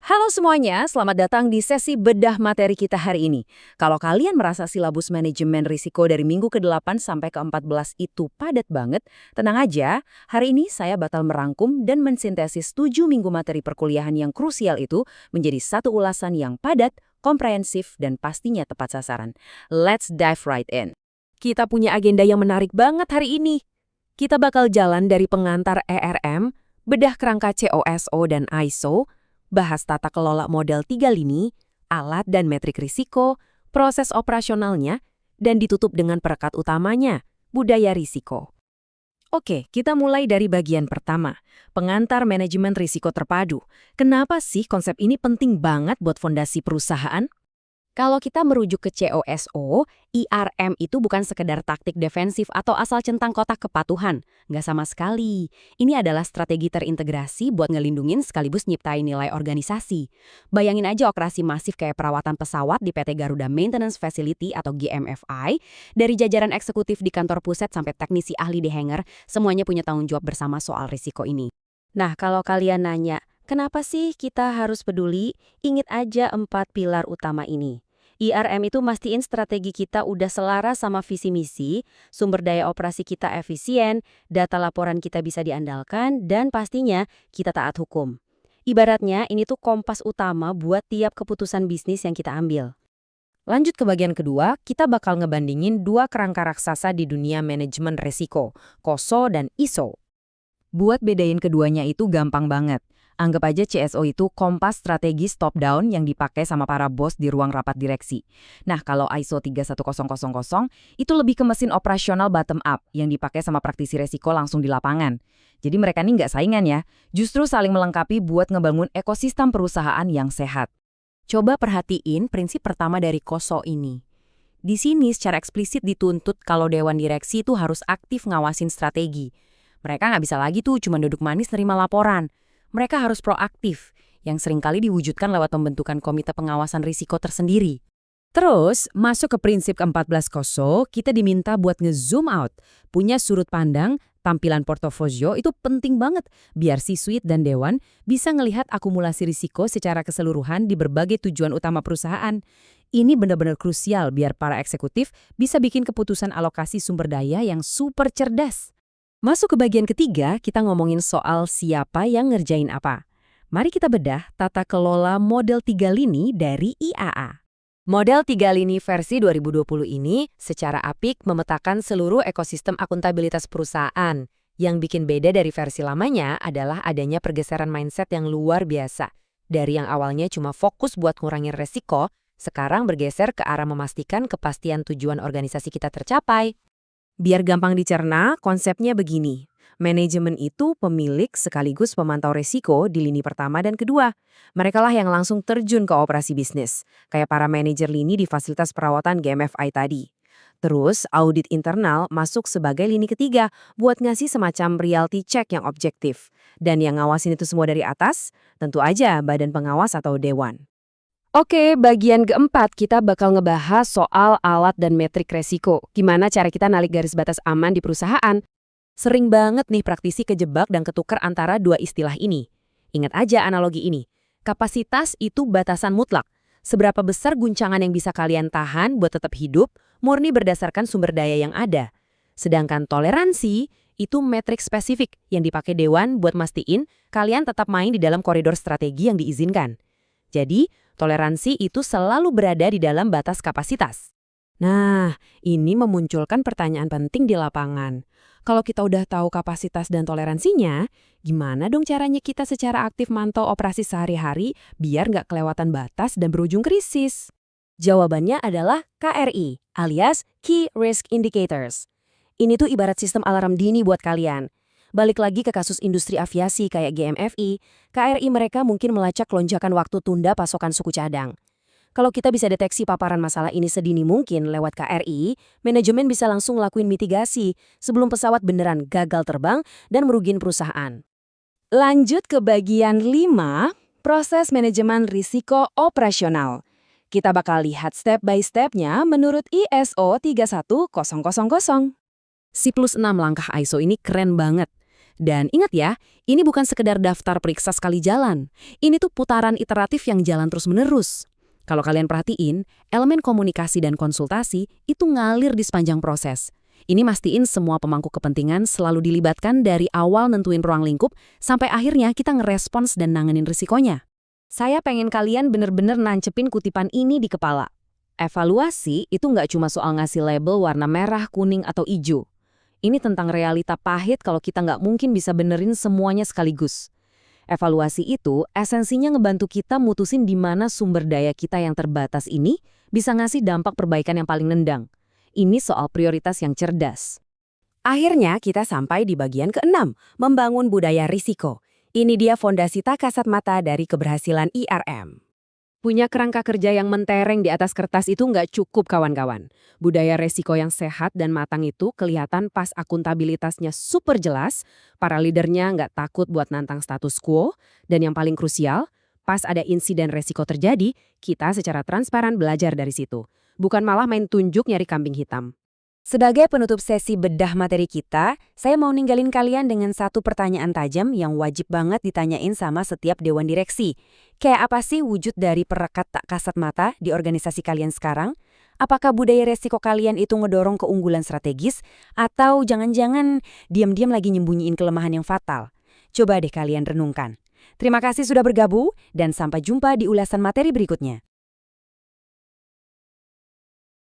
Halo semuanya, selamat datang di sesi bedah materi kita hari ini. Kalau kalian merasa silabus manajemen risiko dari minggu ke-8 sampai ke-14 itu padat banget, tenang aja, hari ini saya bakal merangkum dan mensintesis 7 minggu materi perkuliahan yang krusial itu menjadi satu ulasan yang padat, komprehensif, dan pastinya tepat sasaran. Let's dive right in. Kita punya agenda yang menarik banget hari ini. Kita bakal jalan dari pengantar ERM, bedah kerangka COSO dan ISO, bahas tata kelola model 3 lini, alat dan metrik risiko, proses operasionalnya, dan ditutup dengan perekat utamanya, budaya risiko. Oke, kita mulai dari bagian pertama, pengantar manajemen risiko terpadu. Kenapa sih konsep ini penting banget buat fondasi perusahaan? Kalau kita merujuk ke COSO, IRM itu bukan sekedar taktik defensif atau asal centang kotak kepatuhan. Nggak sama sekali. Ini adalah strategi terintegrasi buat ngelindungin sekaligus nyiptain nilai organisasi. Bayangin aja operasi masif kayak perawatan pesawat di PT Garuda Maintenance Facility atau GMFI, dari jajaran eksekutif di kantor pusat sampai teknisi ahli di hangar, semuanya punya tanggung jawab bersama soal risiko ini. Nah, kalau kalian nanya, kenapa sih kita harus peduli? Ingat aja 4 pilar utama ini. IRM itu mastiin strategi kita udah selaras sama visi misi, sumber daya operasi kita efisien, data laporan kita bisa diandalkan, dan pastinya kita taat hukum. Ibaratnya ini tuh kompas utama buat tiap keputusan bisnis yang kita ambil. Lanjut ke bagian kedua, kita bakal ngebandingin dua kerangka raksasa di dunia manajemen resiko, COSO dan ISO. Buat bedain keduanya itu gampang banget. Anggap aja CSO itu kompas strategis top-down yang dipakai sama para bos di ruang rapat direksi. Nah, kalau ISO 31000 itu lebih ke mesin operasional bottom-up yang dipakai sama praktisi resiko langsung di lapangan. Jadi mereka ini nggak saingan ya, justru saling melengkapi buat ngebangun ekosistem perusahaan yang sehat. Coba perhatiin prinsip pertama dari COSO ini. Di sini secara eksplisit dituntut kalau dewan direksi itu harus aktif ngawasin strategi. Mereka nggak bisa lagi tuh cuma duduk manis nerima laporan. Mereka harus proaktif, yang seringkali diwujudkan lewat pembentukan komite pengawasan risiko tersendiri. Terus, masuk ke prinsip ke-14 COSO, kita diminta buat nge-zoom out. Punya sudut pandang, tampilan portofolio itu penting banget, biar C-suite dan dewan bisa ngelihat akumulasi risiko secara keseluruhan di berbagai tujuan utama perusahaan. Ini benar-benar krusial biar para eksekutif bisa bikin keputusan alokasi sumber daya yang super cerdas. Masuk ke bagian ketiga, kita ngomongin soal siapa yang ngerjain apa. Mari kita bedah tata kelola model 3 lini dari IAA. Model 3 lini versi 2020 ini secara apik memetakan seluruh ekosistem akuntabilitas perusahaan. Yang bikin beda dari versi lamanya adalah adanya pergeseran mindset yang luar biasa. Dari yang awalnya cuma fokus buat ngurangin resiko, sekarang bergeser ke arah memastikan kepastian tujuan organisasi kita tercapai. Biar gampang dicerna, konsepnya begini. Manajemen itu pemilik sekaligus pemantau risiko di lini pertama dan kedua. Merekalah yang langsung terjun ke operasi bisnis, kayak para manajer lini di fasilitas perawatan GMFI tadi. Terus, audit internal masuk sebagai lini ketiga buat ngasih semacam reality check yang objektif. Dan yang ngawasin itu semua dari atas, tentu aja badan pengawas atau dewan. Oke, bagian keempat kita bakal ngebahas soal alat dan metrik resiko. Gimana cara kita narik garis batas aman di perusahaan? Sering banget nih praktisi kejebak dan ketukar antara dua istilah ini. Ingat aja analogi ini. Kapasitas itu batasan mutlak. Seberapa besar guncangan yang bisa kalian tahan buat tetap hidup, murni berdasarkan sumber daya yang ada. Sedangkan toleransi itu metrik spesifik yang dipakai dewan buat mastiin kalian tetap main di dalam koridor strategi yang diizinkan. Jadi, toleransi itu selalu berada di dalam batas kapasitas. Nah, ini memunculkan pertanyaan penting di lapangan. Kalau kita udah tahu kapasitas dan toleransinya, gimana dong caranya kita secara aktif mantau operasi sehari-hari biar nggak kelewatan batas dan berujung krisis? Jawabannya adalah KRI, alias Key Risk Indicators. Ini tuh ibarat sistem alarm dini buat kalian. Balik lagi ke kasus industri aviasi kayak GMFI, KRI mereka mungkin melacak lonjakan waktu tunda pasokan suku cadang. Kalau kita bisa deteksi paparan masalah ini sedini mungkin lewat KRI, manajemen bisa langsung lakuin mitigasi sebelum pesawat beneran gagal terbang dan merugiin perusahaan. Lanjut ke bagian 5, proses manajemen risiko operasional. Kita bakal lihat step by step-nya menurut ISO 31000. Siklus 6 langkah ISO ini keren banget. Dan ingat ya, ini bukan sekedar daftar periksa sekali jalan. Ini tuh putaran iteratif yang jalan terus-menerus. Kalau kalian perhatiin, elemen komunikasi dan konsultasi itu ngalir di sepanjang proses. Ini mastiin semua pemangku kepentingan selalu dilibatkan dari awal nentuin ruang lingkup sampai akhirnya kita ngerespons dan nanganin risikonya. Saya pengen kalian bener-bener nancepin kutipan ini di kepala. Evaluasi itu nggak cuma soal ngasih label warna merah, kuning, atau hijau. Ini tentang realita pahit kalau kita nggak mungkin bisa benerin semuanya sekaligus. Evaluasi itu esensinya ngebantu kita mutusin di mana sumber daya kita yang terbatas ini bisa ngasih dampak perbaikan yang paling nendang. Ini soal prioritas yang cerdas. Akhirnya kita sampai di bagian ke-6, membangun budaya risiko. Ini dia fondasi tak kasat mata dari keberhasilan IRM. Punya kerangka kerja yang mentereng di atas kertas itu nggak cukup, kawan-kawan. Budaya resiko yang sehat dan matang itu kelihatan pas akuntabilitasnya super jelas, para leadernya nggak takut buat nantang status quo, dan yang paling krusial, pas ada insiden resiko terjadi, kita secara transparan belajar dari situ. Bukan malah main tunjuk nyari kambing hitam. Sebagai penutup sesi bedah materi kita, saya mau ninggalin kalian dengan satu pertanyaan tajam yang wajib banget ditanyain sama setiap dewan direksi. Kayak apa sih wujud dari perekat tak kasat mata di organisasi kalian sekarang? Apakah budaya resiko kalian itu ngedorong keunggulan strategis? Atau jangan-jangan diam-diam lagi nyembunyiin kelemahan yang fatal? Coba deh kalian renungkan. Terima kasih sudah bergabung dan sampai jumpa di ulasan materi berikutnya.